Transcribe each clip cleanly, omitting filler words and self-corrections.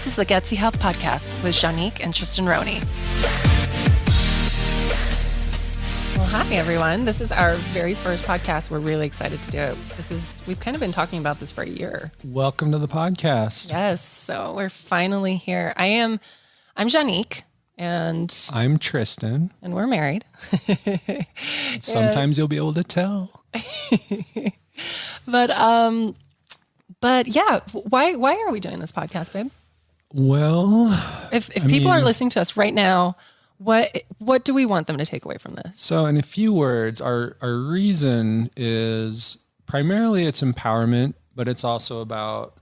This is the Gutsy Health Podcast with Juanique and Tristin Roney. Well, hi, everyone. This is our very first podcast. We're really excited to do it. We've kind of been talking about this for a year. Welcome to the podcast. Yes. So we're finally here. I'm Juanique. And I'm Tristin. And we're married. Sometimes you'll be able to tell. But yeah, why are we doing this podcast, babe? Well, if people are listening to us right now, what do we want them to take away from this? So in a few words, our reason is primarily it's empowerment, but it's also about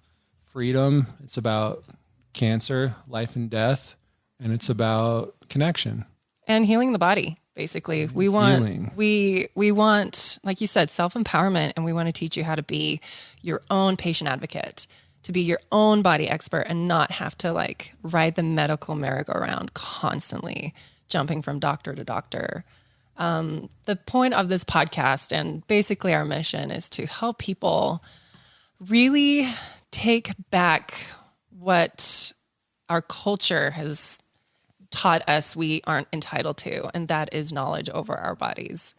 freedom. It's about cancer, life and death, and it's about connection. And healing the body, basically. We want, we want, like you said, self-empowerment, and we want to teach you how to be your own patient advocate, to be your own body expert and not have to like ride the medical merry-go-round constantly, jumping from doctor to doctor. The point of this podcast and basically our mission is to help people really take back what our culture has taught us we aren't entitled to, and that is knowledge over our bodies.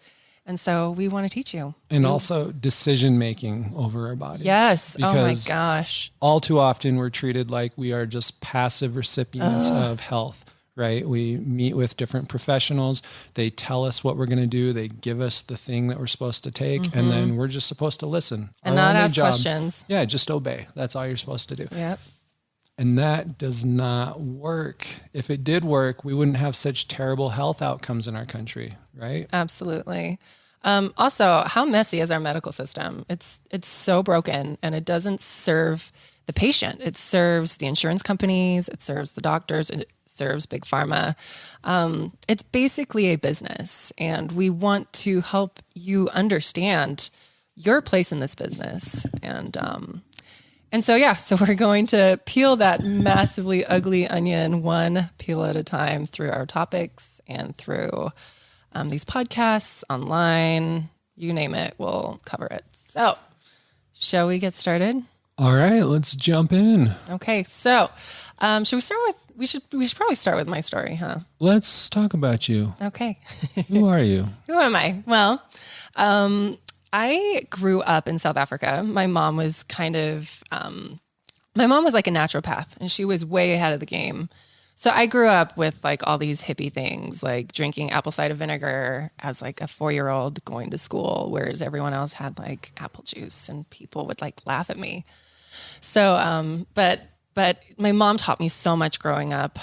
And so we want to teach you. And also decision-making over our bodies. Yes. Oh my gosh. All too often we're treated like we are just passive recipients of health, right? We meet with different professionals. They tell us what we're going to do. They give us the thing that we're supposed to take. And then we're just supposed to listen. And not ask questions. Yeah, just obey. That's all you're supposed to do. Yep. And that does not work. If it did work, we wouldn't have such terrible health outcomes in our country, right? Absolutely. Also, how messy is our medical system? It's so broken, and it doesn't serve the patient. It serves the insurance companies. It serves the doctors. It serves big pharma. It's basically a business, and we want to help you understand your place in this business. And so we're going to peel that massively ugly onion one peel at a time through our topics and through these podcasts, online, you name it, we'll cover it. So shall we get started? All right, let's jump in. Okay, so should we start with, we should probably start with my story, huh? Let's talk about you. Okay. Who are you? Who am I? Well, I grew up in South Africa. My mom was like a naturopath, and she was way ahead of the game. So I grew up with like all these hippie things, like drinking apple cider vinegar as like a 4-year-old going to school, whereas everyone else had like apple juice, and people would like laugh at me. So, but my mom taught me so much growing up.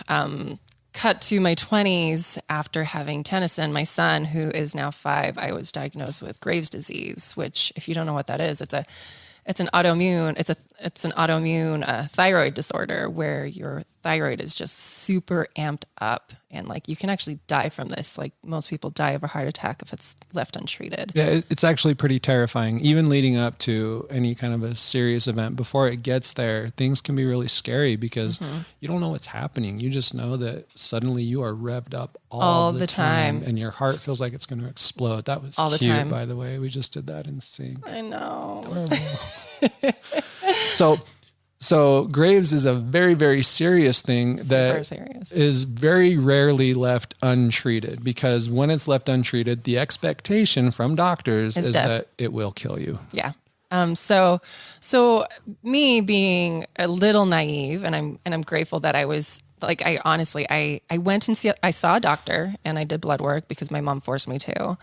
Cut to my 20s after having Tennyson, my son, who is now 5, I was diagnosed with Graves' disease, which, if you don't know what that is, it's an autoimmune thyroid disorder where your thyroid is just super amped up, and like you can actually die from this. Like most people die of a heart attack if it's left untreated. Yeah, it's actually pretty terrifying. Even leading up to any kind of a serious event, before it gets there, things can be really scary because you don't know what's happening. You just know that suddenly you are revved up all the time, and your heart feels like it's going to explode. That was all cute, the time. By the way. We just did that in sync. I know. So Graves is a very, very serious thing is very rarely left untreated, because when it's left untreated, the expectation from doctors is that it will kill you. Yeah. So me being a little naive, and I'm grateful that I was like, I went and I saw a doctor, and I did blood work because my mom forced me to.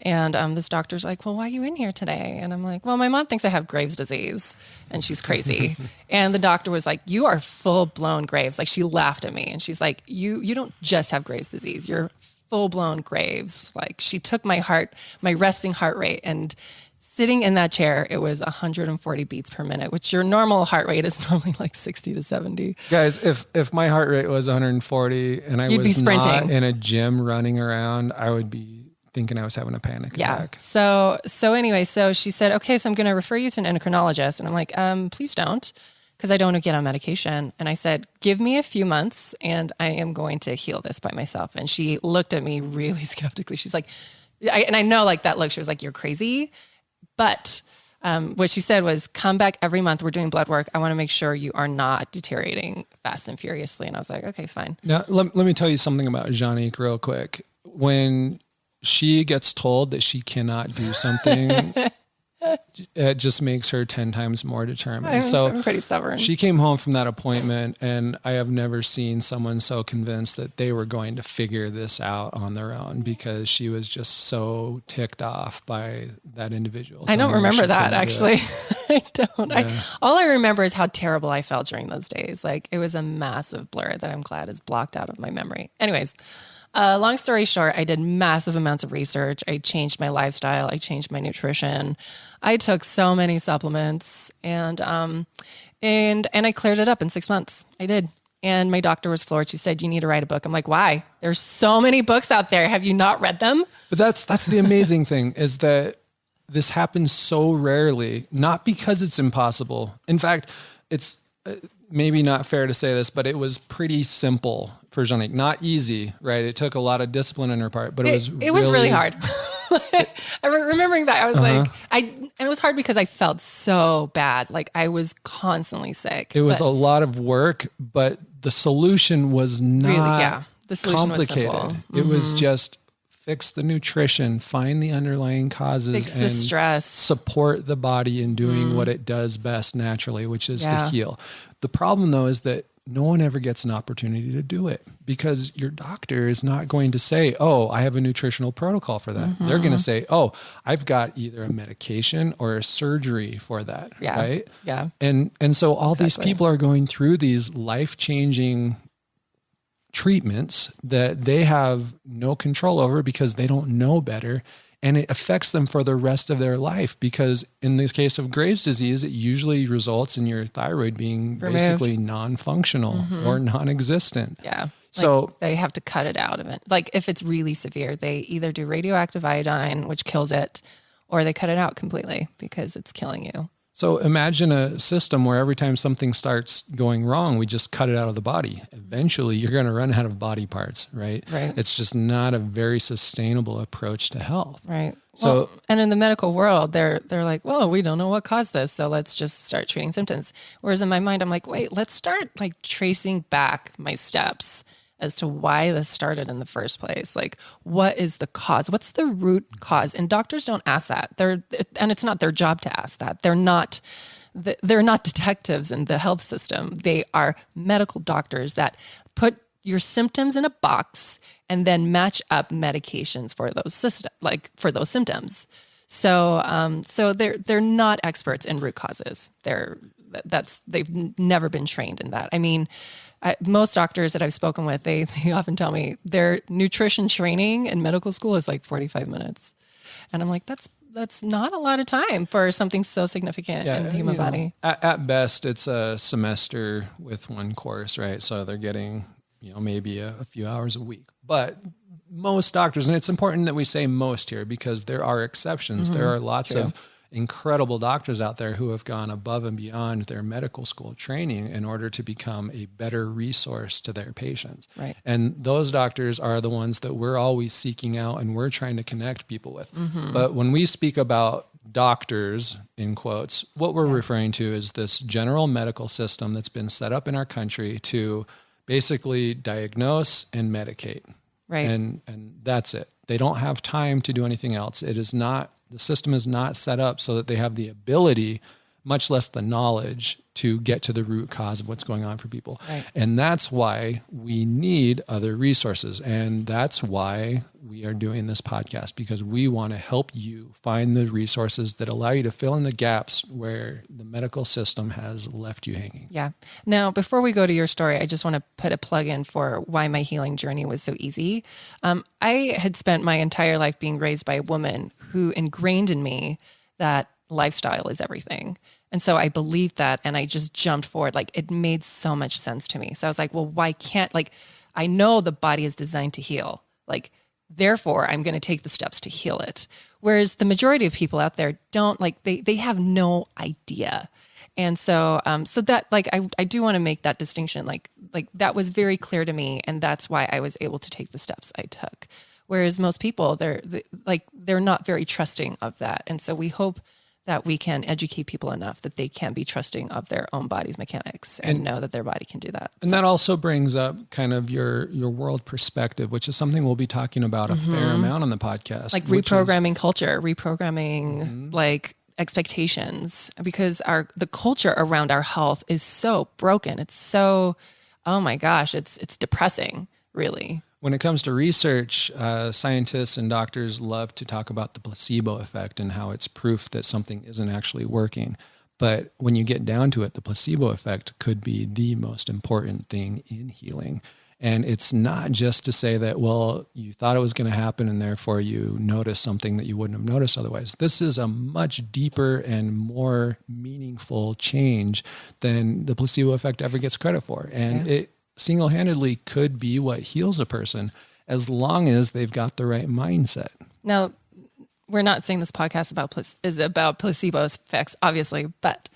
And this doctor's like, well, why are you in here today? And I'm like, well, my mom thinks I have Graves' disease, and she's crazy. And the doctor was like, you are full-blown Graves. Like, she laughed at me, and she's like, you don't just have Graves' disease. You're full-blown Graves. Like, she took my resting heart rate, and sitting in that chair, it was 140 beats per minute, which your normal heart rate is normally like 60 to 70. Guys, if my heart rate was 140 and I was not in a gym running around, I would be thinking I was having a panic attack. So anyway, so she said, okay, so I'm going to refer you to an endocrinologist. And I'm like, please don't, because I don't want to get on medication. And I said, give me a few months and I am going to heal this by myself. And she looked at me really skeptically. She's like, and I know like that look, she was like, you're crazy. But what she said was, come back every month. We're doing blood work. I want to make sure you are not deteriorating fast and furiously. And I was like, okay, fine. Now, let me tell you something about Juanique real quick. When she gets told that she cannot do something, it just makes her 10 times more determined. I'm pretty stubborn. She came home from that appointment, and I have never seen someone so convinced that they were going to figure this out on their own, because she was just so ticked off by that individual. I don't remember that, actually. I don't. Yeah. All I remember is how terrible I felt during those days. Like, it was a massive blur that I'm glad is blocked out of my memory. Anyways, long story short, I did massive amounts of research. I changed my lifestyle. I changed my nutrition. I took so many supplements, and I cleared it up in 6 months. I did. And my doctor was floored. She said, you need to write a book. I'm like, why? There's so many books out there. Have you not read them? But that's the amazing thing, is that this happens so rarely, not because it's impossible. In fact, it's maybe not fair to say this, but it was pretty simple for Juanique. Not easy, right? It took a lot of discipline on her part, but it was really hard. Remembering that, I was like, and it was hard because I felt so bad. Like, I was constantly sick. It was a lot of work, but the solution was not the solution complicated. Was simple. It was just fix the nutrition, find the underlying causes, fix the stress, support the body in doing what it does best naturally, which is to heal. The problem, though, is that no one ever gets an opportunity to do it, because your doctor is not going to say, oh, I have a nutritional protocol for that. They're going to say, oh, I've got either a medication or a surgery for that. Yeah. Right. Yeah. And so all these people are going through these life-changing treatments that they have no control over because they don't know better. And it affects them for the rest of their life, because in the case of Graves' disease, it usually results in your thyroid being basically non-functional or non-existent. Yeah. So like, they have to cut it out of it. Like, if it's really severe, they either do radioactive iodine, which kills it, or they cut it out completely because it's killing you. So imagine a system where every time something starts going wrong, we just cut it out of the body. Eventually, you're going to run out of body parts, right? Right. It's just not a very sustainable approach to health. Right. So, and in the medical world, they're like, well, we don't know what caused this, so let's just start treating symptoms. Whereas in my mind, I'm like, wait, let's start like tracing back my steps as to why this started in the first place. Like, what is the cause? What's the root cause? And doctors don't ask that. And it's not their job to ask that. They're not detectives in the health system. They are medical doctors that put your symptoms in a box and then match up medications for those symptoms. So they're not experts in root causes. They've never been trained in that. I mean, most doctors that I've spoken with, they often tell me their nutrition training in medical school is like 45 minutes. And I'm like, that's not a lot of time for something so significant in the human body. At best, it's a semester with one course, right? So they're getting, maybe a few hours a week. But most doctors, and it's important that we say most here because there are exceptions. There are lots of incredible doctors out there who have gone above and beyond their medical school training in order to become a better resource to their patients. Right. And those doctors are the ones that we're always seeking out and we're trying to connect people with. But when we speak about doctors, in quotes, what we're referring to is this general medical system that's been set up in our country to basically diagnose and medicate. Right. And that's it. They don't have time to do anything else. The system is not set up so that they have the ability, much less the knowledge, to get to the root cause of what's going on for people. Right. And that's why we need other resources. And that's why we are doing this podcast, because we want to help you find the resources that allow you to fill in the gaps where the medical system has left you hanging. Yeah. Now, before we go to your story, I just want to put a plug in for why my healing journey was so easy. I had spent my entire life being raised by a woman who ingrained in me that lifestyle is everything. And so I believed that, and I just jumped forward. Like, it made so much sense to me. So I was like, well, why can't, I know the body is designed to heal. Therefore, I'm going to take the steps to heal it. Whereas the majority of people out there don't, they have no idea. And so that, I do want to make that distinction. That was very clear to me. And that's why I was able to take the steps I took. Whereas most people, they're not very trusting of that. And so we hope that we can educate people enough that they can be trusting of their own body's mechanics and know that their body can do that. And that also brings up kind of your world perspective, which is something we'll be talking about a fair amount on the podcast. Like reprogramming culture, reprogramming like expectations, because the culture around our health is so broken. It's so, oh my gosh, it's depressing, really. When it comes to research, scientists and doctors love to talk about the placebo effect and how it's proof that something isn't actually working. But when you get down to it, the placebo effect could be the most important thing in healing. And it's not just to say that, well, you thought it was going to happen and therefore you noticed something that you wouldn't have noticed otherwise. This is a much deeper and more meaningful change than the placebo effect ever gets credit for. And it single-handedly could be what heals a person as long as they've got the right mindset. Now, we're not saying this podcast is about placebo effects, obviously, but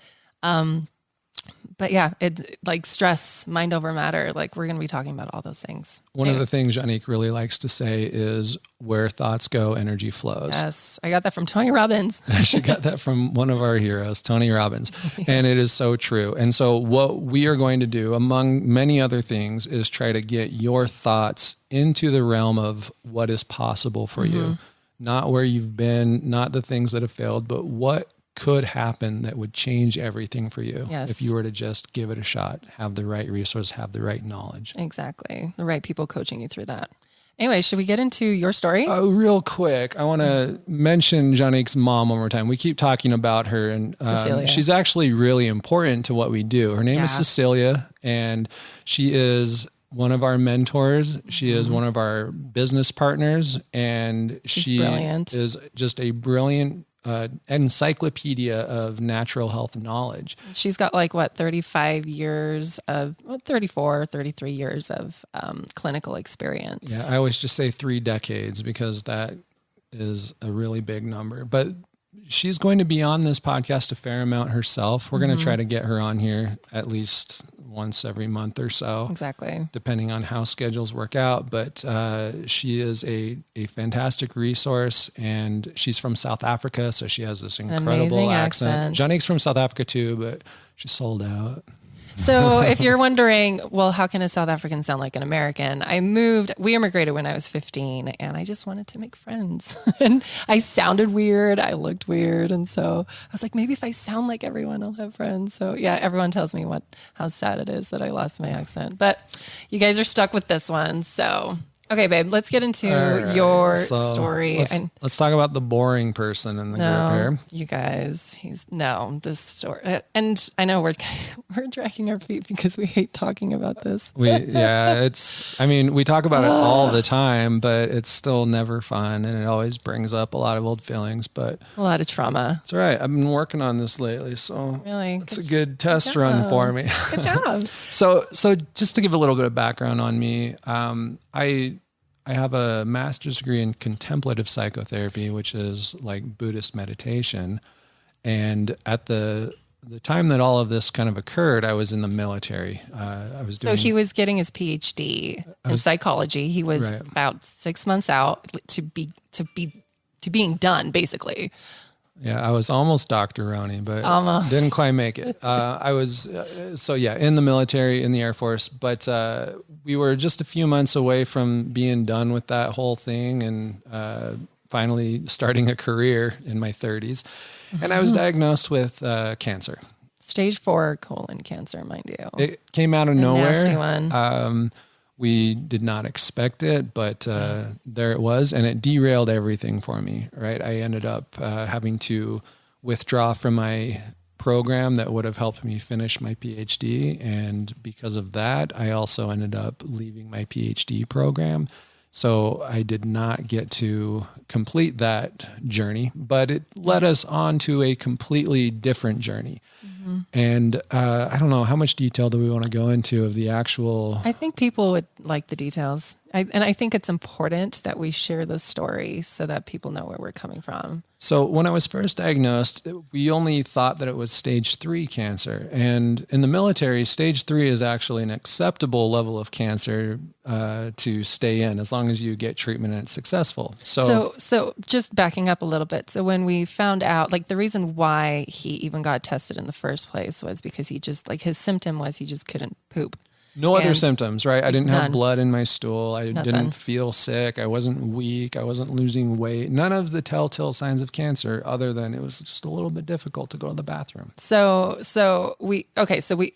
yeah, it's like stress, mind over matter. Like we're going to be talking about all those things. One of the things Juanique really likes to say is where thoughts go, energy flows. Yes. I got that from Tony Robbins. She got that from one of our heroes, Tony Robbins. And it is so true. And so what we are going to do, among many other things, is try to get your thoughts into the realm of what is possible for you. Not where you've been, not the things that have failed, but what could happen that would change everything for you if you were to just give it a shot, have the right resource, have the right knowledge. Exactly. The right people coaching you through that. Anyway, should we get into your story? Real quick, I want to mention Juanique's mom one more time. We keep talking about her, and she's actually really important to what we do. Her name is Cecilia, and she is one of our mentors. She is one of our business partners, and she is just a brilliant encyclopedia of natural health knowledge. She's got 35 years of, 34, 33 years of clinical experience. Yeah, I always just say 3 decades because that is a really big number. But she's going to be on this podcast a fair amount herself. We're going to try to get her on here at least once every month or so. Exactly. Depending on how schedules work out. But she is a fantastic resource, and she's from South Africa, so she has this incredible accent. Juanique's from South Africa too, but she's sold out. So if you're wondering, well, how can a South African sound like an American? We immigrated when I was 15, and I just wanted to make friends. And I sounded weird. I looked weird. And so I was like, maybe if I sound like everyone, I'll have friends. So yeah, everyone tells me how sad it is that I lost my accent. But you guys are stuck with this one. So okay, babe, let's get into your story. Let's talk about the boring person in the group here. You guys, this story. And I know we're dragging our feet because we hate talking about this. We talk about it all the time, but it's still never fun. And it always brings up a lot of old feelings, but a lot of trauma. It's all right. I've been working on this lately. So really, it's a good test run for me. Good job. So just to give a little bit of background on me, I have a master's degree in contemplative psychotherapy, which is like Buddhist meditation. And at the time that all of this kind of occurred, I was in the military. So he was getting his PhD in psychology. He was about 6 months out to being done, basically. Yeah, I was almost Dr. Roney, but didn't quite make it. I was, in the military, in the Air Force, but we were just a few months away from being done with that whole thing and finally starting a career in my 30s. And I was diagnosed with cancer. Stage 4 colon cancer, mind you. It came out of nowhere. Nasty one. We did not expect it, but there it was, and it derailed everything for me, right? I ended up having to withdraw from my program that would have helped me finish my PhD, and because of that, I also ended up leaving my PhD program. So I did not get to complete that journey, but it led us on to a completely different journey. And I don't know, how much detail do we want to go into of the actual... I think people would like the details. And I think it's important that we share the story so that people know where we're coming from. So when I was first diagnosed, we only thought that it was stage 3 cancer. And in the military, stage 3 is actually an acceptable level of cancer to stay in as long as you get treatment and it's successful. So So just backing up a little bit. So when we found out, like the reason why he even got tested in the first place was because he just like his symptom was he just couldn't poop. No other And symptoms, right? I didn't have none. blood in my stool. I Nothing. didn't feel sick. I wasn't weak. I wasn't losing weight. None of the telltale signs of cancer other than it was just a little bit difficult to go to the bathroom. So we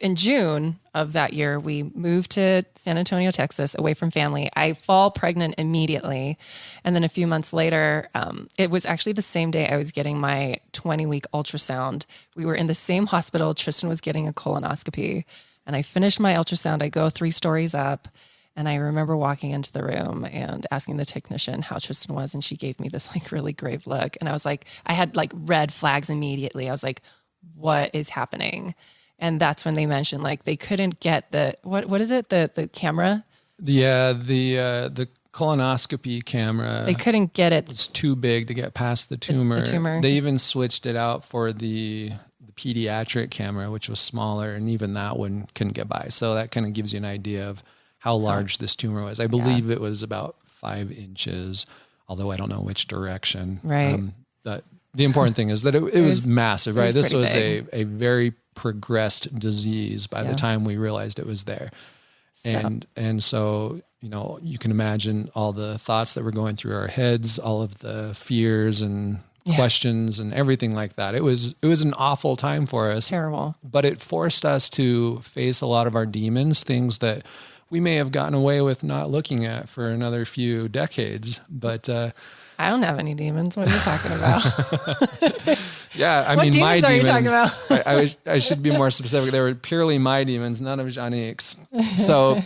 in June of that year, we moved to San Antonio, Texas, away from family. I fall pregnant immediately. And then a few months later, it was actually the same day I was getting my 20-week ultrasound. We were in the same hospital. Tristan was getting a colonoscopy. And I finished my ultrasound. I go 3 stories up. And I remember walking into the room and asking the technician how Tristan was. And she gave me this like really grave look. And I was like, I had like red flags immediately. I was like, what is happening? And that's when they mentioned like they couldn't get the, what is it? The camera? The colonoscopy camera. They couldn't get it. It's too big to get past the tumor. The tumor. They even switched it out for the pediatric camera, which was smaller, and even that one couldn't get by. So that kind of gives you an idea of how large this tumor was. I believe it was about 5 inches, although I don't know which direction. Right. But the important thing is that it was massive, right? This was big. a very progressed disease by the time we realized it was there. And so, you know, you can imagine all the thoughts that were going through our heads, all of the fears and questions and everything like that. It was an awful time for us. Terrible. But it forced us to face a lot of our demons, things that we may have gotten away with not looking at for another few decades. But I don't have any demons. What are you talking about? yeah, I What mean, demons my are you demons. talking about? I should be more specific. They were purely my demons, none of Juanique's. So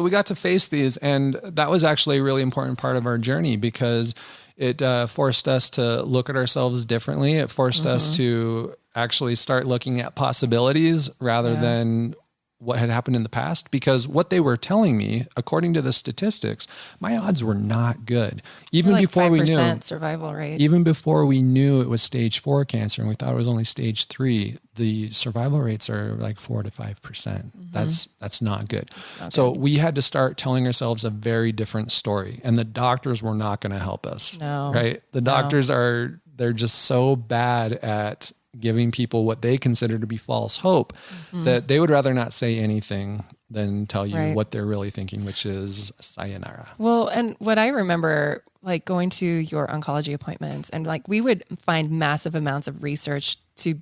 we got to face these, and that was actually a really important part of our journey because it forced us to look at ourselves differently. It forced us to actually start looking at possibilities rather than what had happened in the past, because what they were telling me, according to the statistics, my odds were not good. Even like before we 5% knew survival rate. even before we knew it was stage 4 cancer and we thought it was only stage 3, the survival rates are like 4 to 5%. That's not good. So we had to start telling ourselves a very different story, and the doctors were not going to help us. No. Right? The doctors they're just so bad at giving people what they consider to be false hope that they would rather not say anything than tell you what they're really thinking, which is sayonara. Well, and what I remember, like going to your oncology appointments, and like we would find massive amounts of research to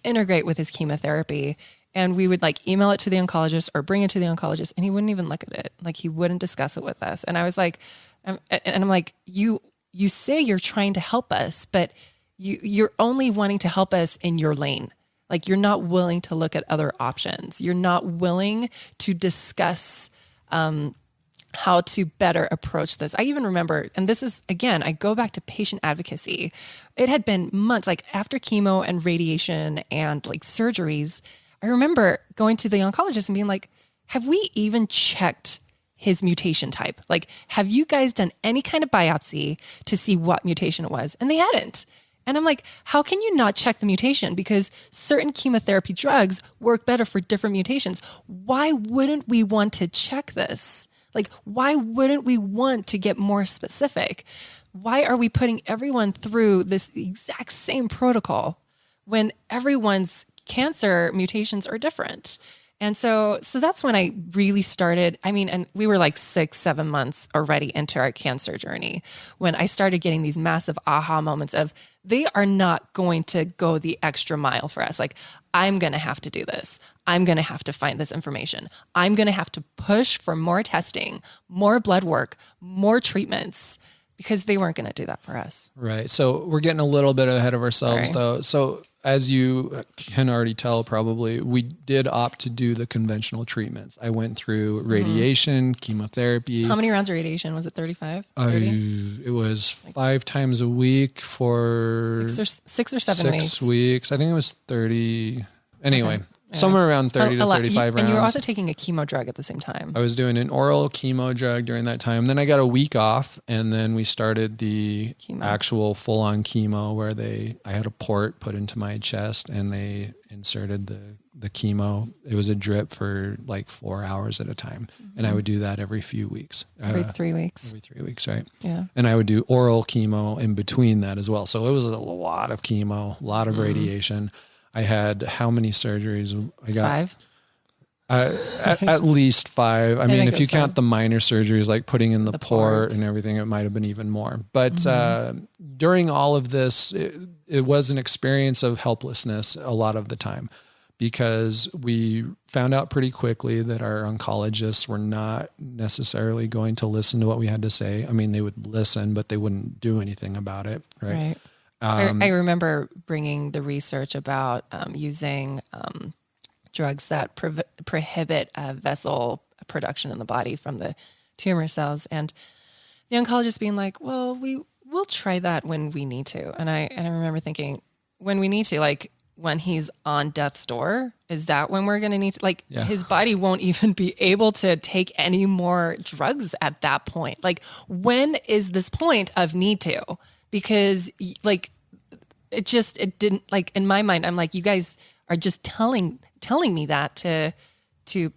integrate with his chemotherapy. And we would like email it to the oncologist or bring it to the oncologist, and he wouldn't even look at it. Like he wouldn't discuss it with us. And I was like, I'm like, you say you're trying to help us, but you're only wanting to help us in your lane. Like you're not willing to look at other options. You're not willing to discuss how to better approach this. I even remember, and this is, again, I go back to patient advocacy. It had been months, like after chemo and radiation and like surgeries, I remember going to the oncologist and being like, have we even checked his mutation type? Like, have you guys done any kind of biopsy to see what mutation it was? And they hadn't. And I'm like, how can you not check the mutation? Because certain chemotherapy drugs work better for different mutations. Why wouldn't we want to check this? Like, why wouldn't we want to get more specific? Why are we putting everyone through this exact same protocol when everyone's cancer mutations are different? And so that's when I really started. I mean, and we were like 6-7 months already into our cancer journey when I started getting these massive aha moments of they are not going to go the extra mile for us. Like, I'm going to have to do this. I'm going to have to find this information. I'm going to have to push for more testing, more blood work, more treatments, because they weren't going to do that for us. Right. So we're getting a little bit ahead of ourselves though. So as you can already tell, probably, we did opt to do the conventional treatments. I went through radiation, chemotherapy. How many rounds of radiation? Was it 35? 30? It was 5 times a week for 6 or 7 weeks. 6 weeks. I think it was 30. Anyway, somewhere around 30 to 35 rounds. And you were also taking a chemo drug at the same time. I was doing an oral chemo drug during that time. Then I got a week off, and then we started the actual full-on chemo where I had a port put into my chest and they inserted the chemo. It was a drip for like 4 hours at a time. And I would do that every few weeks. Every 3 weeks. Every 3 weeks, right? Yeah. And I would do oral chemo in between that as well. So it was a lot of chemo, a lot of radiation. I had how many surgeries? I got 5. At least 5. I mean, if you count 5. the minor surgeries, like putting in the port port and everything, it might have been even more. But during all of this, it was an experience of helplessness a lot of the time, because we found out pretty quickly that our oncologists were not necessarily going to listen to what we had to say. I mean, they would listen, but they wouldn't do anything about it. Right. I remember bringing the research about using drugs that prohibit vessel production in the body from the tumor cells, and the oncologist being like, "Well, we'll try that when we need to." And I remember thinking, when we need to, like when he's on death's door, is that when we're going to need to? Like his body won't even be able to take any more drugs at that point. Like, when is this point of need to? Because like it didn't, like, in my mind, I'm like, you guys are just telling me that to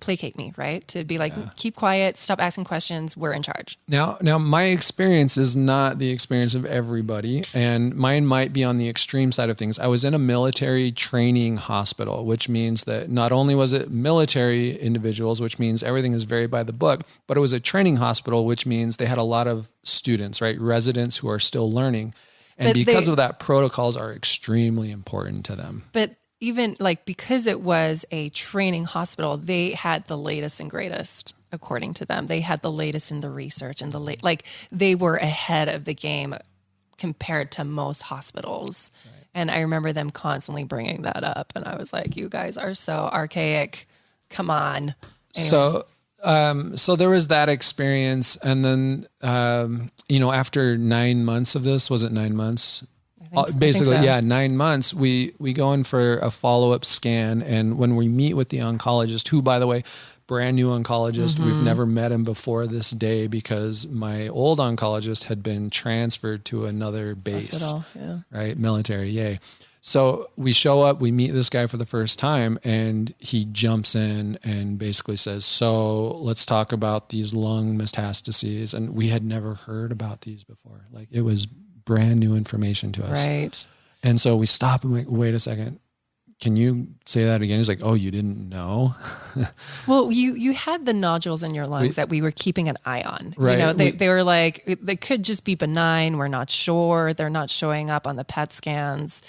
placate me, right? To be like, keep quiet, stop asking questions, we're in charge. Now my experience is not the experience of everybody, and mine might be on the extreme side of things. I was in a military training hospital, which means that not only was it military individuals, which means everything is very by the book, but it was a training hospital, which means they had a lot of students, right? Residents who are still learning. And because of that, protocols are extremely important to them. But even like, because it was a training hospital, they had the latest and greatest, according to them. They had the latest in the research and like they were ahead of the game compared to most hospitals. Right. And I remember them constantly bringing that up. And I was like, you guys are so archaic. Come on. Anyways. So there was that experience. And then, after 9 months of this, was it 9 months? Basically, so. 9 months, we go in for a follow-up scan. And when we meet with the oncologist, who, by the way, brand new oncologist, we've never met him before this day, because my old oncologist had been transferred to another base, hospital, right? Military. Yay. So we show up, we meet this guy for the first time, and he jumps in and basically says, "So let's talk about these lung metastases." And we had never heard about these before. Like, it was brand new information to us. Right. And so we stop and wait a second. Can you say that again? He's like, "Oh, you didn't know?" Well, you had the nodules in your lungs that we were keeping an eye on. Right. You know, they were like, they could just be benign. We're not sure. They're not showing up on the PET scans.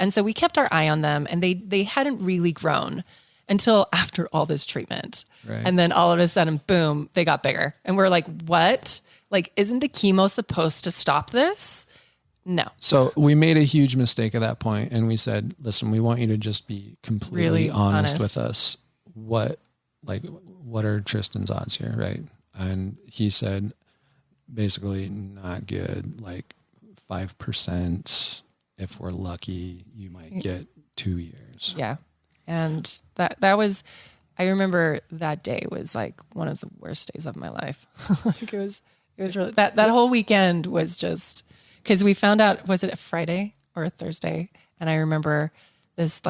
And so we kept our eye on them, and they hadn't really grown until after all this treatment. Right. And then all of a sudden, boom, they got bigger. And we're like, what? Like, isn't the chemo supposed to stop this? No. So we made a huge mistake at that point, and we said, "Listen, we want you to just be completely really honest with us. What are Tristan's odds here?" Right. And he said, basically, not good, like 5%. If we're lucky, you might get 2 years. Yeah. And that was, I remember that day was like one of the worst days of my life. Like, it was really, that whole weekend was just, because we found out, was it a Friday or a Thursday? And I remember this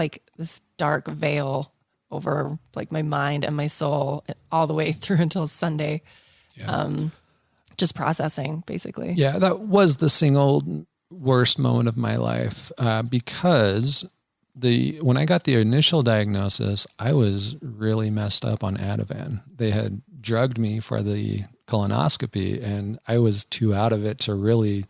dark veil over like my mind and my soul all the way through until Sunday. Yeah. Just processing, basically. Yeah, that was the single worst moment of my life, because when I got the initial diagnosis, I was really messed up on Ativan. They had drugged me for the colonoscopy, and I was too out of it to really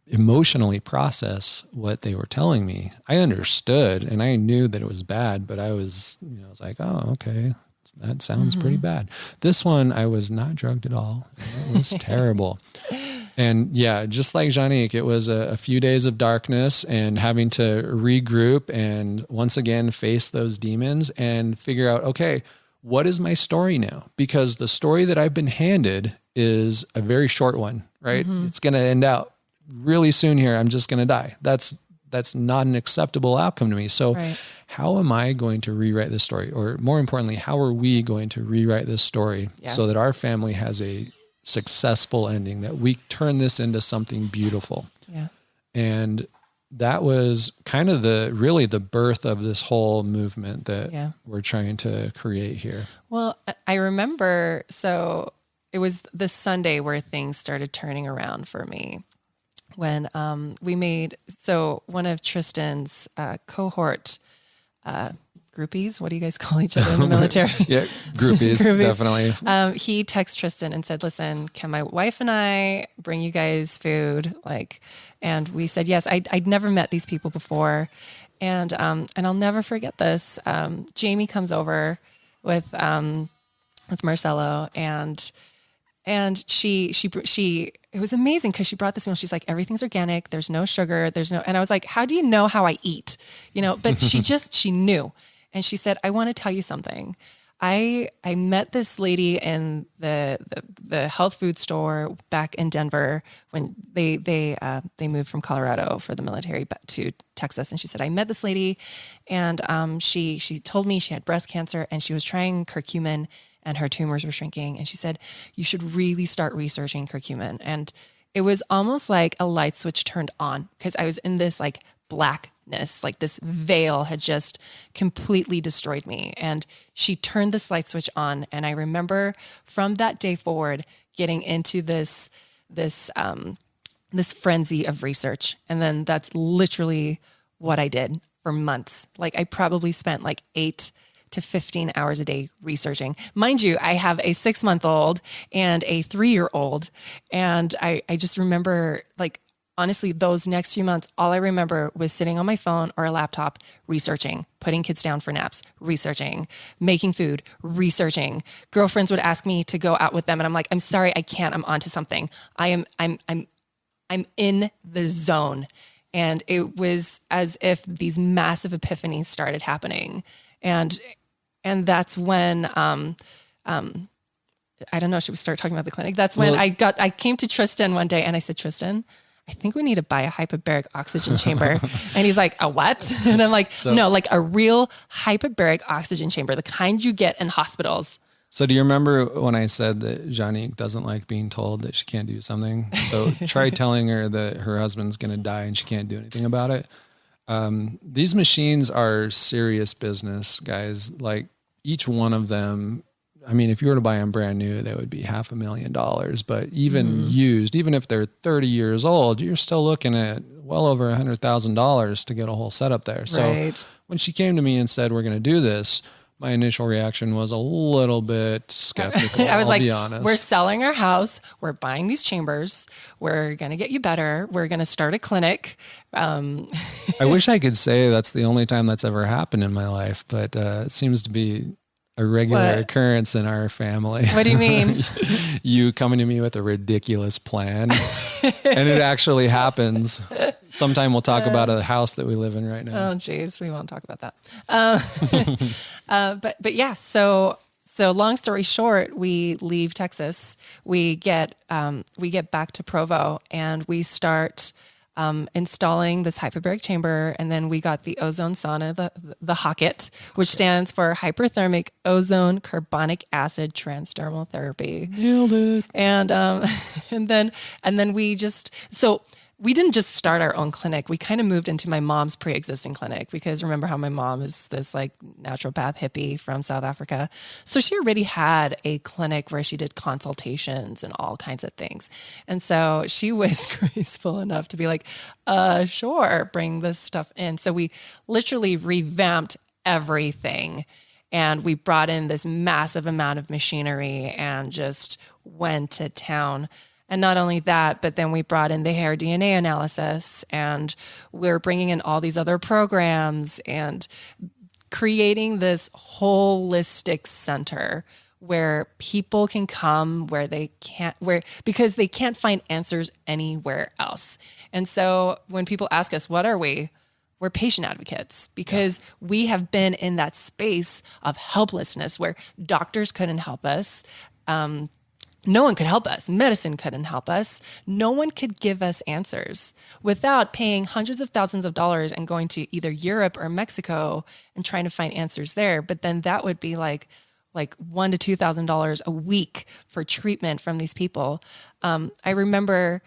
emotionally process what they were telling me. I understood and I knew that it was bad, but I was like, "Oh, okay, that sounds pretty bad." This one, I was not drugged at all. It was terrible. And yeah, just like Juanique, it was a few days of darkness and having to regroup and once again face those demons and figure out, okay, what is my story now? Because the story that I've been handed is a very short one, right? It's going to end out really soon here. I'm just going to die. That's not an acceptable outcome to me. So how am I going to rewrite this story? Or more importantly, how are we going to rewrite this story so that our family has a successful ending, that we turn this into something beautiful? Yeah. And that was kind of really the birth of this whole movement that we're trying to create here. Well, I remember, so it was this Sunday where things started turning around for me when so one of Tristan's cohort groupies, what do you guys call each other in the military? Yeah, groupies. Definitely. He texted Tristan and said, listen, can my wife and I bring you guys food? And we said, yes. I'd never met these people before. And I'll never forget this. Jamie comes over with Marcelo, and she it was amazing because she brought this meal. She's like, everything's organic. There's no sugar. And I was like, how do you know how I eat? But she knew. And she said, I want to tell you something. I met this lady in the health food store back in Denver when they moved from Colorado for the military back to Texas. And she said, I met this lady, and she told me she had breast cancer and she was trying curcumin and her tumors were shrinking. And she said, you should really start researching curcumin. And it was almost like a light switch turned on because I was in this blackness, this veil had just completely destroyed me. And she turned this light switch on. And I remember from that day forward getting into this frenzy of research. And then that's literally what I did for months. I probably spent 8 to 15 hours a day researching. Mind you, I have a 6-month-old and a 3-year-old. And I just remember honestly, those next few months, all I remember was sitting on my phone or a laptop, researching, putting kids down for naps, researching, making food, researching. Girlfriends would ask me to go out with them. And I'm like, I'm sorry, I can't, I'm onto something. I'm in the zone. And it was as if these massive epiphanies started happening. And that's when, I don't know, should we start talking about the clinic? That's when I came to Tristan one day and I said, Tristan, I think we need to buy a hyperbaric oxygen chamber. And he's like, a what? And I'm like, no, a real hyperbaric oxygen chamber, the kind you get in hospitals. So do you remember when I said that Juanique doesn't like being told that she can't do something? So try telling her that her husband's going to die and she can't do anything about it. These machines are serious business, guys. Each one of them, I mean, if you were to buy them brand new, they would be $500,000. But even used, even if they're 30 years old, you're still looking at well over $100,000 to get a whole setup there. So when she came to me and said, we're going to do this, my initial reaction was a little bit skeptical. I was I'll be honest. We're selling our house. We're buying these chambers. We're going to get you better. We're going to start a clinic. I wish I could say that's the only time that's ever happened in my life, but it seems to be a regular occurrence in our family. What do you mean? You coming to me with a ridiculous plan, and it actually happens. Sometime we'll talk about a house that we live in right now. Oh, geez, we won't talk about that. But yeah, so long story short, we leave Texas. We get back to Provo, and we start installing this hyperbaric chamber. And then we got the ozone sauna, the HOCAT, which stands for hyperthermic ozone carbonic acid transdermal therapy. Nailed it. And then we didn't just start our own clinic. We kind of moved into my mom's pre-existing clinic because remember how my mom is this naturopath hippie from South Africa. So she already had a clinic where she did consultations and all kinds of things. And so she was graceful enough to be like, sure, bring this stuff in. So we literally revamped everything. And we brought in this massive amount of machinery and just went to town. And not only that, but then we brought in the hair DNA analysis, and we're bringing in all these other programs and creating this holistic center where people can come because they can't find answers anywhere else. And so when people ask us, what are we? We're patient advocates because we have been in that space of helplessness where doctors couldn't help us. No one could help us. Medicine couldn't help us. No one could give us answers without paying hundreds of thousands of dollars and going to either Europe or Mexico and trying to find answers there. But then that would be like $1,000 to $2,000 a week for treatment from these people. I remember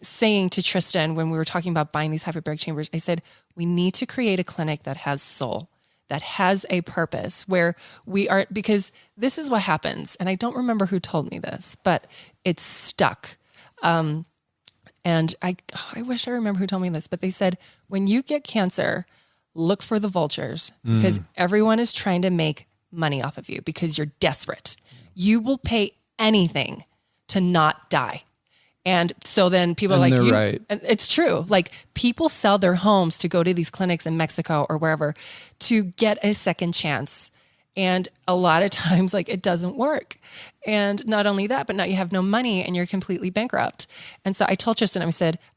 saying to Tristan when we were talking about buying these hyperbaric chambers, I said, we need to create a clinic that has soul, that has a purpose, where we are, because this is what happens. And I don't remember who told me this, but it's stuck. And I wish I remember who told me this, but they said, when you get cancer, look for the vultures, because everyone is trying to make money off of you because you're desperate. You will pay anything to not die. And so then people are like, right. And it's true. Like, people sell their homes to go to these clinics in Mexico or wherever to get a second chance. And a lot of times, like, it doesn't work. And not only that, but now you have no money and you're completely bankrupt. And so I told Tristan, I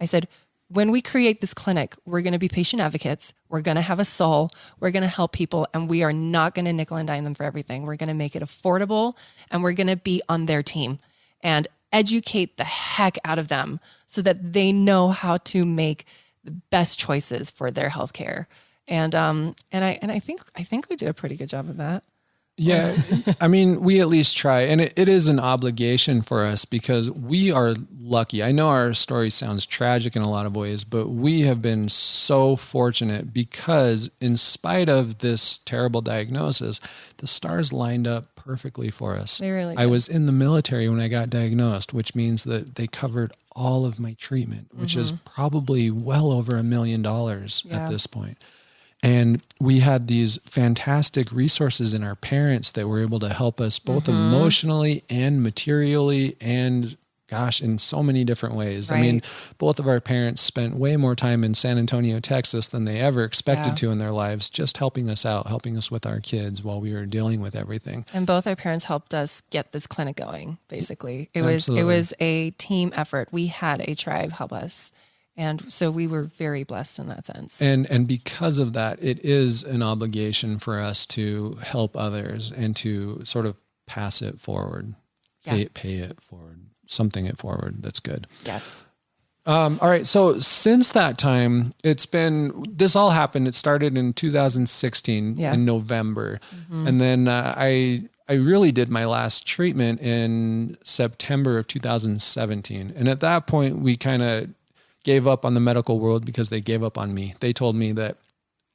said, when we create this clinic, we're going to be patient advocates. We're going to have a soul. We're going to help people. And we are not going to nickel and dime them for everything. We're going to make it affordable, and we're going to be on their team and educate the heck out of them so that they know how to make the best choices for their healthcare. And I think we do a pretty good job of that. Yeah. I mean, we at least try, and it is an obligation for us because we are lucky. I know our story sounds tragic in a lot of ways, but we have been so fortunate because in spite of this terrible diagnosis, the stars lined up perfectly for us. They really did. I was in the military when I got diagnosed, which means that they covered all of my treatment, which is probably well over $1 million at this point. And we had these fantastic resources in our parents that were able to help us both emotionally and materially and, gosh, in so many different ways. Right. I mean, both of our parents spent way more time in San Antonio, Texas than they ever expected to in their lives, just helping us out, helping us with our kids while we were dealing with everything. And both our parents helped us get this clinic going, basically. It Absolutely. was a team effort. We had a tribe help us. And so we were very blessed in that sense. And because of that, it is an obligation for us to help others and to sort of pass it forward, pay it forward, something it forward. That's good. Yes. All right. So since that time, this all happened. It started in 2016 in November. And then I really did my last treatment in September of 2017. And at that point, we kind of gave up on the medical world because they gave up on me. They told me that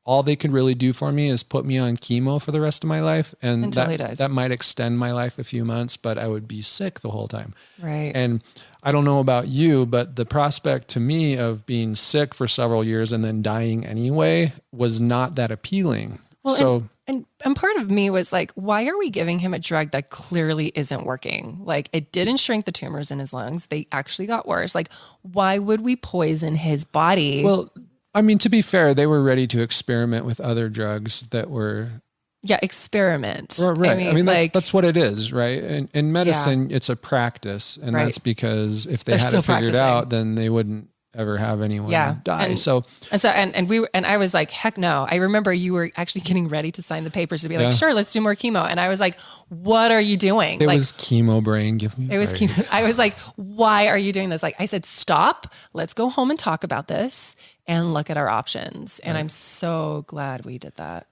all they could really do for me is put me on chemo for the rest of my life. And that might extend my life a few months, but I would be sick the whole time. Right. And I don't know about you, but the prospect to me of being sick for several years and then dying anyway was not that appealing. Well, and part of me was like, why are we giving him a drug that clearly isn't working? Like, it didn't shrink the tumors in his lungs. They actually got worse. Like, why would we poison his body? Well, I mean, to be fair, they were ready to experiment with other drugs that were... Yeah, experiment. Right. I mean that's what it is, right? In medicine, it's a practice. And that's because if they had it figured out, then they wouldn't ever have anyone die. And I was like, heck no. I remember you were actually getting ready to sign the papers to be like, sure, let's do more chemo. And I was like, what are you doing? It was chemo brain. Give me. It was chemo. I was like, why are you doing this? Like, I said, stop. Let's go home and talk about this and look at our options. And I'm so glad we did that.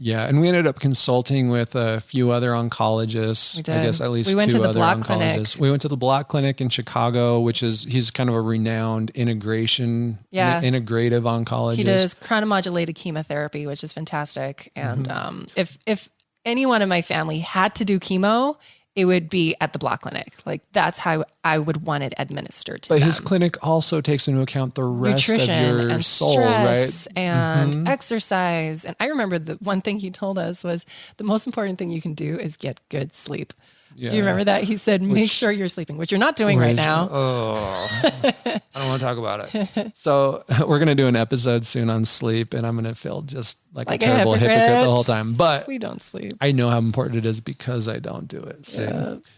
Yeah, and we ended up consulting with a few other oncologists. We did. I guess at least we went two to the other Block oncologists. Clinic. We went to the Block Clinic in Chicago, he's kind of a renowned integrative oncologist. He does chronomodulated chemotherapy, which is fantastic. And if anyone in my family had to do chemo, it would be at the Block Clinic. Like, that's how I would want it administered to them. But his clinic also takes into account the rest nutrition of your and soul, stress right? And exercise. And I remember the one thing he told us was the most important thing you can do is get good sleep. Yeah. Do you remember that? He said, make sure you're sleeping, which you're not doing right now. I don't want to talk about it. So we're going to do an episode soon on sleep, and I'm going to feel just like a terrible hypocrite the whole time. But we don't sleep. I know how important it is because I don't do it.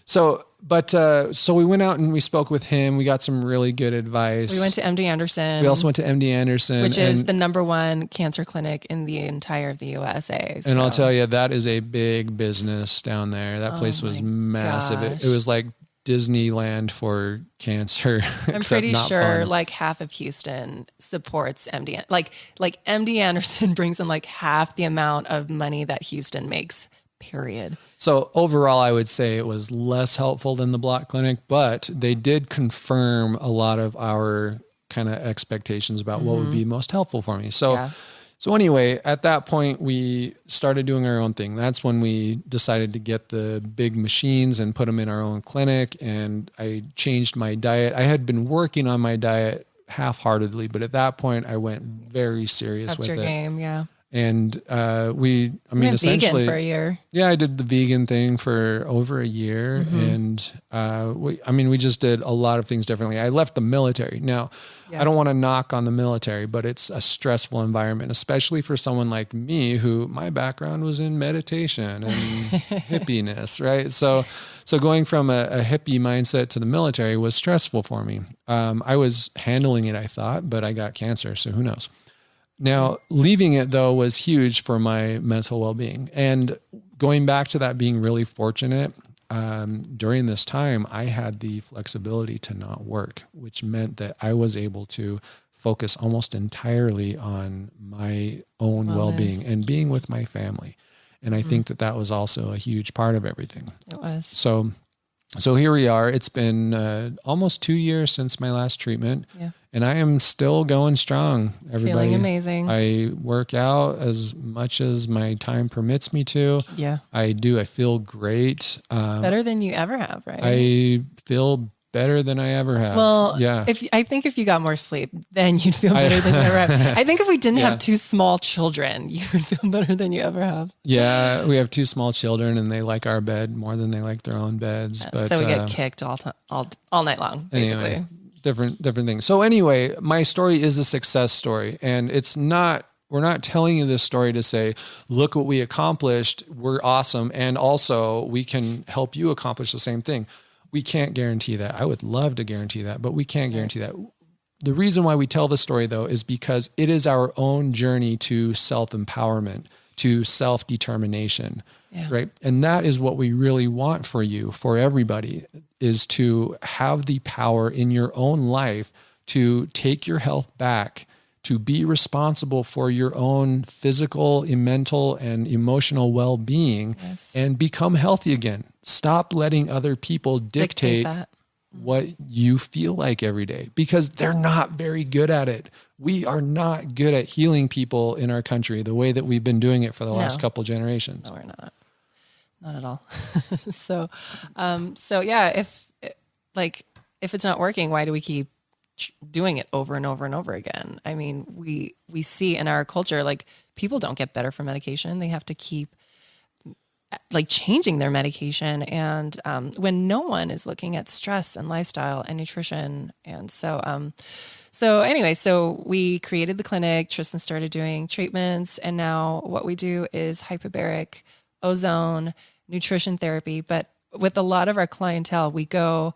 So we went out and we spoke with him. We got some really good advice. We went to MD Anderson. We also went to MD Anderson, which is the #1 cancer clinic in the entire of the USA. And I'll tell you, that is a big business down there. That place was massive. It was like Disneyland for cancer. I'm pretty sure like half of Houston supports MD. Like MD Anderson brings in like half the amount of money that Houston makes period. So overall, I would say it was less helpful than the block clinic, but they did confirm a lot of our kind of expectations about what would be most helpful for me. So anyway, at that point, we started doing our own thing. That's when we decided to get the big machines and put them in our own clinic. And I changed my diet. I had been working on my diet half-heartedly, but at that point, I went very serious with it. Game, yeah. And we went essentially vegan for a year. Yeah, I did the vegan thing for over a year, and we just did a lot of things differently. I left the military. Now, I don't want to knock on the military, but it's a stressful environment, especially for someone like me, who my background was in meditation and hippiness, right? So going from a hippie mindset to the military was stressful for me. I was handling it, I thought, but I got cancer, so who knows? Now, leaving it, though, was huge for my mental well-being. And going back to that being really fortunate, during this time, I had the flexibility to not work, which meant that I was able to focus almost entirely on my own well-being and being with my family. And I think that was also a huge part of everything. It was. So here we are. It's been almost 2 years since my last treatment. Yeah. And I am still going strong, everybody. Feeling amazing. I work out as much as my time permits me to. Yeah. I do. I feel great. Better than you ever have, right? I feel better than I ever have. Well, yeah. I think if you got more sleep, then you'd feel better than you ever have. I think if we didn't have two small children, you would feel better than you ever have. Yeah, we have two small children, and they like our bed more than they like their own beds. But, so we get kicked all night long, basically. Anyway, different things. So anyway, my story is a success story, and we're not telling you this story to say, look what we accomplished. We're awesome. And also we can help you accomplish the same thing. We can't guarantee that. I would love to guarantee that, but we can't guarantee that. The reason why we tell the story, though, is because it is our own journey to self-empowerment, to self-determination, right? And that is what we really want for you, for everybody, is to have the power in your own life to take your health back, to be responsible for your own physical, mental, and emotional well-being, and become healthy again. Stop letting other people dictate what you feel like every day, because they're not very good at it. We are not good at healing people in our country the way that we've been doing it for the last couple generations. No, we're not. Not at all. So yeah, if it's not working, why do we keep doing it over and over and over again? I mean, we see in our culture, like, people don't get better from medication. They have to keep changing their medication. And when no one is looking at stress and lifestyle and nutrition. And so anyway, so we created the clinic. Tristin started doing treatments. And now what we do is hyperbaric, ozone, nutrition therapy. But with a lot of our clientele, we go,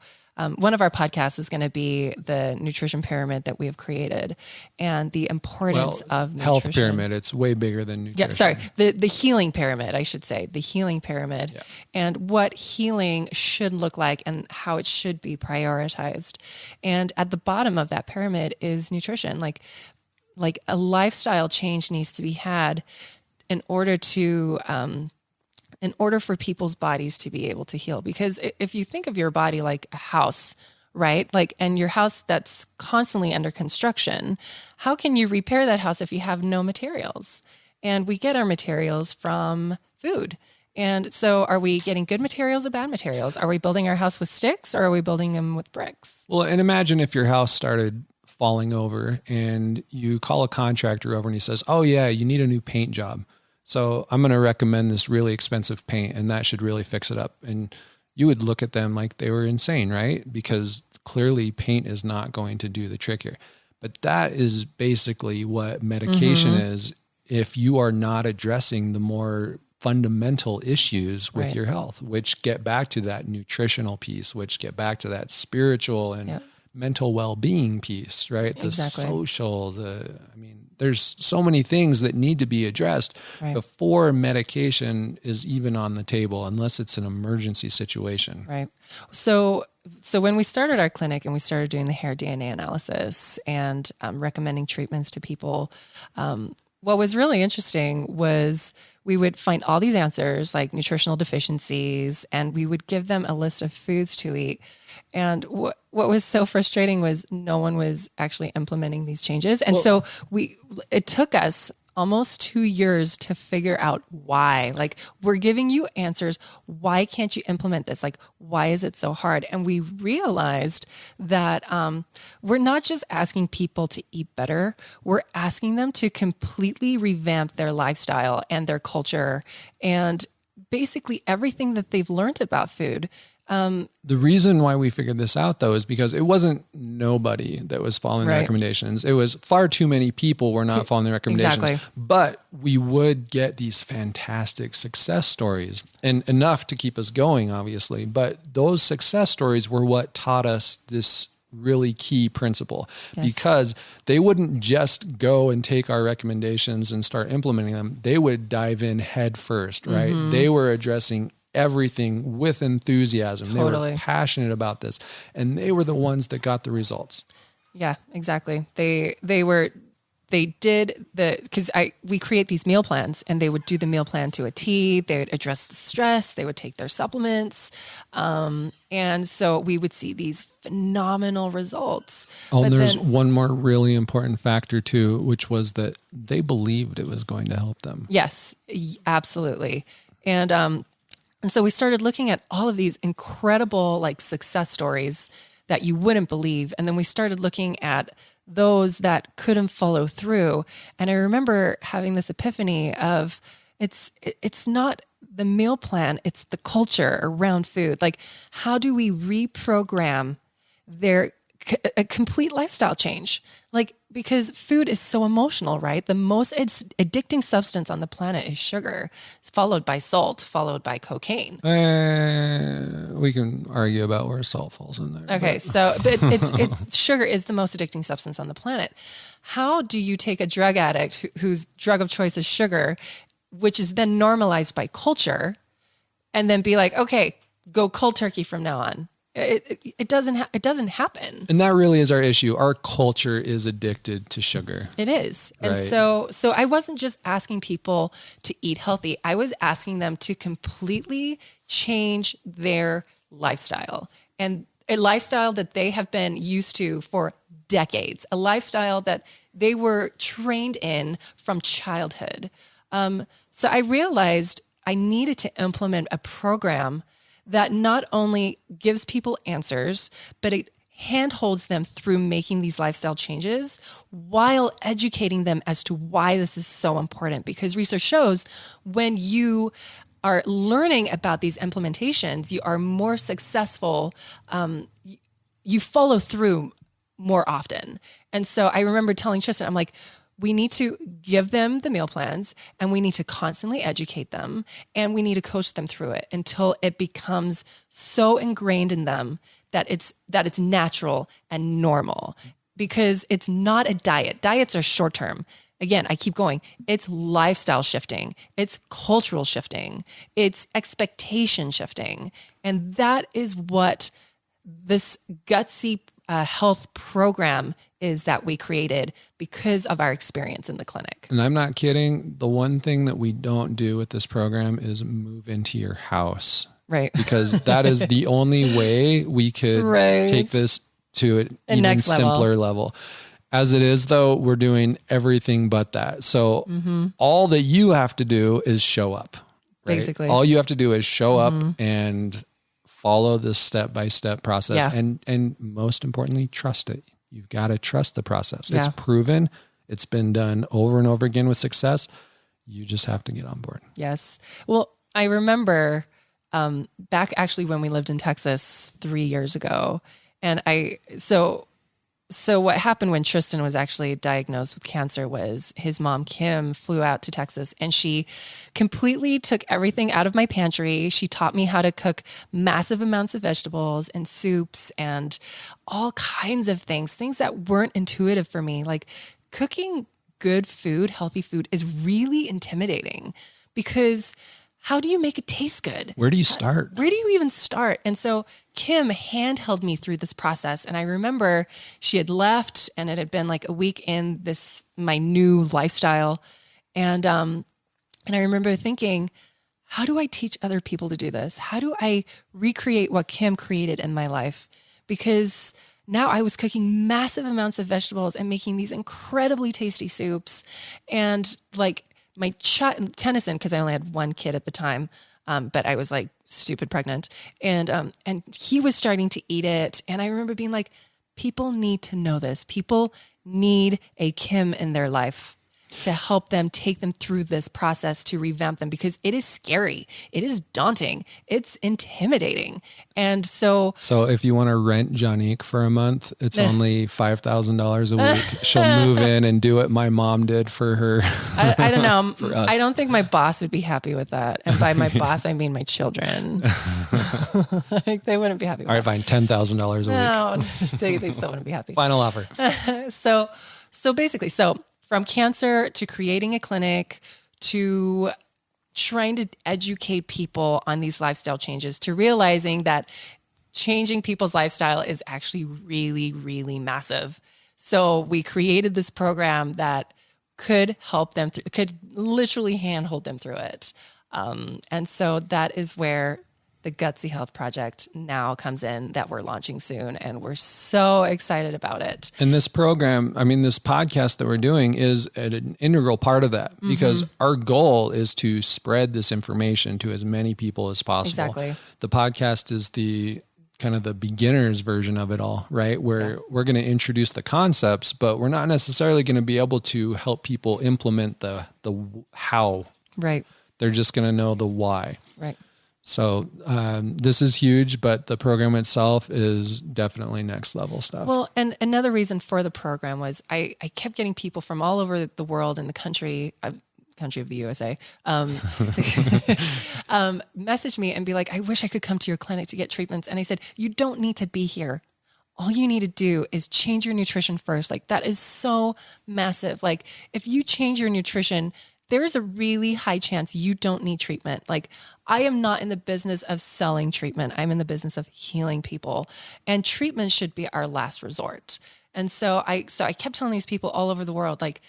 one of our podcasts is going to be the nutrition pyramid that we have created and the importance of nutrition. Health pyramid. It's way bigger than nutrition. Yeah, sorry. The healing pyramid, I should say. The healing pyramid and what healing should look like and how it should be prioritized. And at the bottom of that pyramid is nutrition. Like a lifestyle change needs to be had in order for people's bodies to be able to heal. Because if you think of your body like a house, right? And your house that's constantly under construction, how can you repair that house if you have no materials? And we get our materials from food. And so are we getting good materials or bad materials? Are we building our house with sticks or are we building them with bricks? Well, and imagine if your house started falling over and you call a contractor over and he says, oh yeah, you need a new paint job. So I'm going to recommend this really expensive paint and that should really fix it up. And you would look at them like they were insane, right? Because clearly paint is not going to do the trick here. But that is basically what medication is if you are not addressing the more fundamental issues with your health, which get back to that nutritional piece, which get back to that spiritual and mental well-being piece, right? The social, there's so many things that need to be addressed before medication is even on the table, unless it's an emergency situation. Right. So when we started our clinic and we started doing the hair DNA analysis and recommending treatments to people, what was really interesting was we would find all these answers like nutritional deficiencies, and we would give them a list of foods to eat. And what was so frustrating was no one was actually implementing these changes. And so it took us almost 2 years to figure out why. Like, we're giving you answers. Why can't you implement this? Like, why is it so hard? And we realized that we're not just asking people to eat better. We're asking them to completely revamp their lifestyle and their culture and basically everything that they've learned about food. The reason why we figured this out, though, is because it wasn't nobody that was following the recommendations. It was far too many people were not following the recommendations. Exactly. But we would get these fantastic success stories, and enough to keep us going, obviously. But those success stories were what taught us this really key principle, because they wouldn't just go and take our recommendations and start implementing them. They would dive in head first, right? They were addressing everything with enthusiasm. Totally. They were passionate about this, and they were the ones that got the results. Yeah, exactly. We create these meal plans, and they would do the meal plan to a T. They would address the stress. They would take their supplements. And so we would see these phenomenal results. Oh, and there's one more really important factor too, which was that they believed it was going to help them. Yes, absolutely. And so we started looking at all of these incredible like success stories that you wouldn't believe. And then we started looking at those that couldn't follow through. And I remember having this epiphany of it's not the meal plan, it's the culture around food. Like, how do we reprogram a complete lifestyle change? Like, because food is so emotional, right? The most addicting substance on the planet is sugar. It's followed by salt, followed by cocaine. We can argue about where salt falls in there. Okay, but sugar is the most addicting substance on the planet. How do you take a drug addict whose drug of choice is sugar, which is then normalized by culture, and then be like, okay, go cold turkey from now on? It doesn't happen. And that really is our issue. Our culture is addicted to sugar. It is. Right. And so I wasn't just asking people to eat healthy. I was asking them to completely change their lifestyle, and a lifestyle that they have been used to for decades, a lifestyle that they were trained in from childhood. So I realized I needed to implement a program that not only gives people answers, but it handholds them through making these lifestyle changes while educating them as to why this is so important. Because research shows when you are learning about these implementations, you are more successful. You follow through more often. And so I remember telling Tristin, I'm like, we need to give them the meal plans, and we need to constantly educate them, and we need to coach them through it until it becomes so ingrained in them that it's natural and normal, because it's not a diet. Diets are short term. Again, I keep going. It's lifestyle shifting. It's cultural shifting. It's expectation shifting. And that is what this Gutsy health program is that we created because of our experience in the clinic. And I'm not kidding. The one thing that we don't do with this program is move into your house. Right. Because that is the only way we could take this to an even simpler level. As it is, though, we're doing everything but that. So all that you have to do is show up. Right? Basically. All you have to do is show up and follow this step-by-step process. Yeah. And most importantly, trust it. You've got to trust the process. It's proven. It's been done over and over again with success. You just have to get on board. Yes. Well, I remember back actually when we lived in Texas 3 years ago. And so what happened when Tristin was actually diagnosed with cancer was his mom, Kim, flew out to Texas, and she completely took everything out of my pantry. She taught me how to cook massive amounts of vegetables and soups and all kinds of things that weren't intuitive for me. Like, cooking good food, healthy food, is really intimidating, because how do you make it taste good? Where do you start? Where do you even start? And so Kim handheld me through this process. And I remember she had left, and it had been like a week in my new lifestyle. And I remember thinking, how do I teach other people to do this? How do I recreate what Kim created in my life? Because now I was cooking massive amounts of vegetables and making these incredibly tasty soups. And like my Tennyson, because I only had one kid at the time, but I was like stupid pregnant. And he was starting to eat it. And I remember being like, people need to know this. People need a Kim in their life to help them, take them through this process, to revamp them, because it is scary. It is daunting. It's intimidating. And so if you want to rent Juanique for a month, it's only $5,000 a week. She'll move in and do what my mom did for her. I don't know. I don't think my boss would be happy with that. And by my boss, I mean my children. Like, they wouldn't be happy with that. All right, fine. $10,000 a week. No, they still wouldn't be happy. Final offer. So basically, from cancer to creating a clinic to trying to educate people on these lifestyle changes, to realizing that changing people's lifestyle is actually really, really massive. So we created this program that could help them, could literally handhold them through it. And so that is where the Gutsy Health Project now comes in, that we're launching soon. And we're so excited about it. And this program, this podcast that we're doing is an integral part of that, because our goal is to spread this information to as many people as possible. Exactly. The podcast is the kind of the beginner's version of it all, right? Where we're going to introduce the concepts, but we're not necessarily going to be able to help people implement the how. Right. They're just going to know the why. Right. So this is huge, but the program itself is definitely next level stuff. Well, and another reason for the program was I kept getting people from all over the world and the country of the USA, message me and be like, I wish I could come to your clinic to get treatments. And I said, you don't need to be here. All you need to do is change your nutrition first. Like, that is so massive. Like, if you change your nutrition, there's a really high chance you don't need treatment. Like, I am not in the business of selling treatment. I'm in the business of healing people, and treatment should be our last resort. And so I kept telling these people all over the world, like,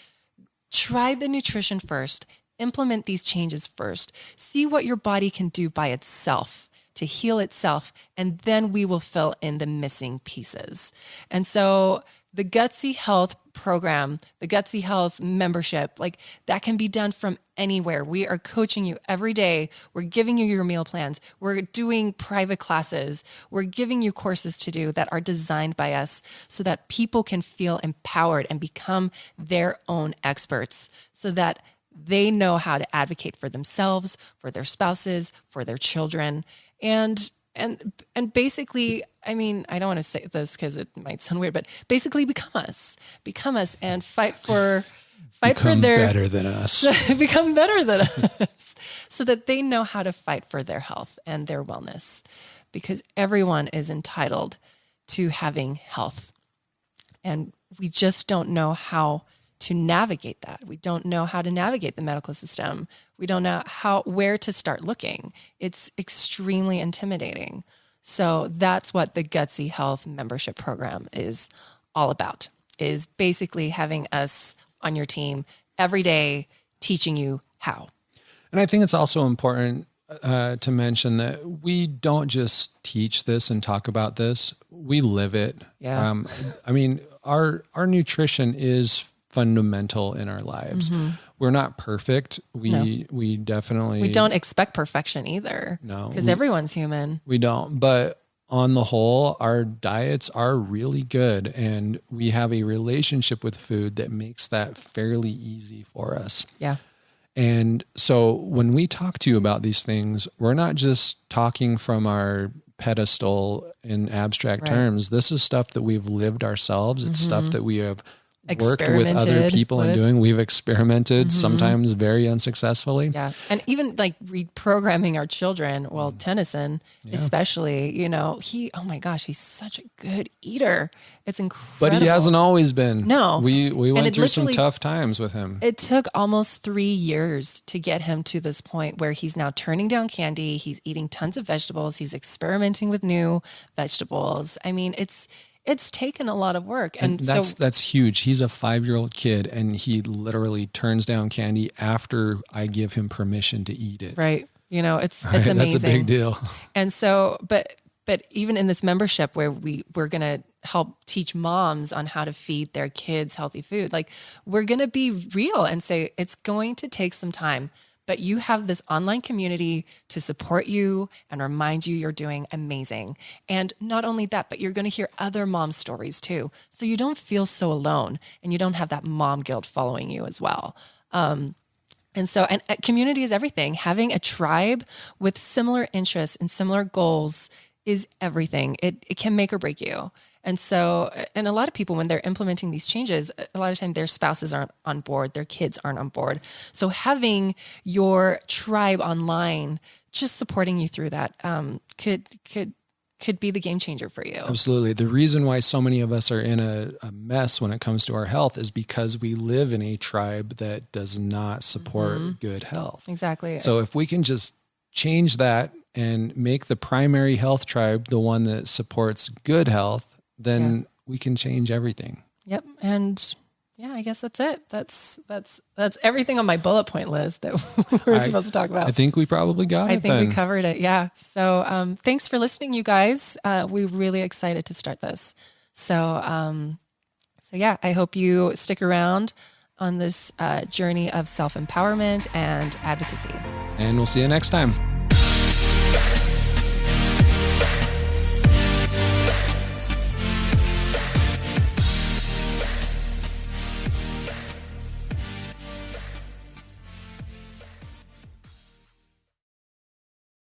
try the nutrition first, implement these changes first, see what your body can do by itself to heal itself, and then we will fill in the missing pieces. And so the Gutsy Health program, the Gutsy Health membership, like, that can be done from anywhere. We are coaching you every day. We're giving you your meal plans. We're doing private classes. We're giving you courses to do that are designed by us so that people can feel empowered and become their own experts, so that they know how to advocate for themselves, for their spouses, for their children. And basically, I don't want to say this because it might sound weird, but basically become us and fight for their better than us, become better than us, so that they know how to fight for their health and their wellness, because everyone is entitled to having health. And we just don't know how to navigate that. We don't know how to navigate the medical system. We don't know where to start looking. It's extremely intimidating. So that's what the Gutsy Health membership program is all about, is basically having us on your team every day, teaching you how. And I think it's also important to mention that we don't just teach this and talk about this. We live it. Yeah. Our nutrition is fundamental in our lives. We're not perfect. We definitely... We don't expect perfection either. No. Because everyone's human. We don't. But on the whole, our diets are really good, and we have a relationship with food that makes that fairly easy for us. Yeah. And so when we talk to you about these things, we're not just talking from our pedestal in abstract terms. This is stuff that we've lived ourselves. It's stuff that we have worked with other people and doing. We've experimented, sometimes very unsuccessfully. Yeah. And even like reprogramming our children, well, Tennyson, especially, oh my gosh, he's such a good eater. It's incredible. But he hasn't always been. No. We went through some tough times with him. It took almost 3 years to get him to this point where he's now turning down candy. He's eating tons of vegetables. He's experimenting with new vegetables. it's taken a lot of work. And that's huge. He's a 5-year-old kid and he literally turns down candy after I give him permission to eat it. Right. It's amazing. That's a big deal. And so, but even in this membership where we're going to help teach moms on how to feed their kids healthy food, like we're going to be real and say, it's going to take some time, but you have this online community to support you and remind you you're doing amazing. And not only that, but you're going to hear other mom stories too. So you don't feel so alone and you don't have that mom guilt following you as well. And community is everything. Having a tribe with similar interests and similar goals is everything. It can make or break you. And so, and a lot of people, when they're implementing these changes, a lot of time their spouses aren't on board, their kids aren't on board. So having your tribe online, just supporting you through that, could be the game changer for you. Absolutely. The reason why so many of us are in a mess when it comes to our health is because we live in a tribe that does not support good health. Exactly. So if we can just change that and make the primary health tribe the one that supports good health, then we can change everything. Yep. And yeah, I guess that's it. That's everything on my bullet point list that we're supposed to talk about. I think we probably got it. I think we covered it. Yeah. So thanks for listening, you guys. We're really excited to start this. So yeah, I hope you stick around on this journey of self-empowerment and advocacy. And we'll see you next time.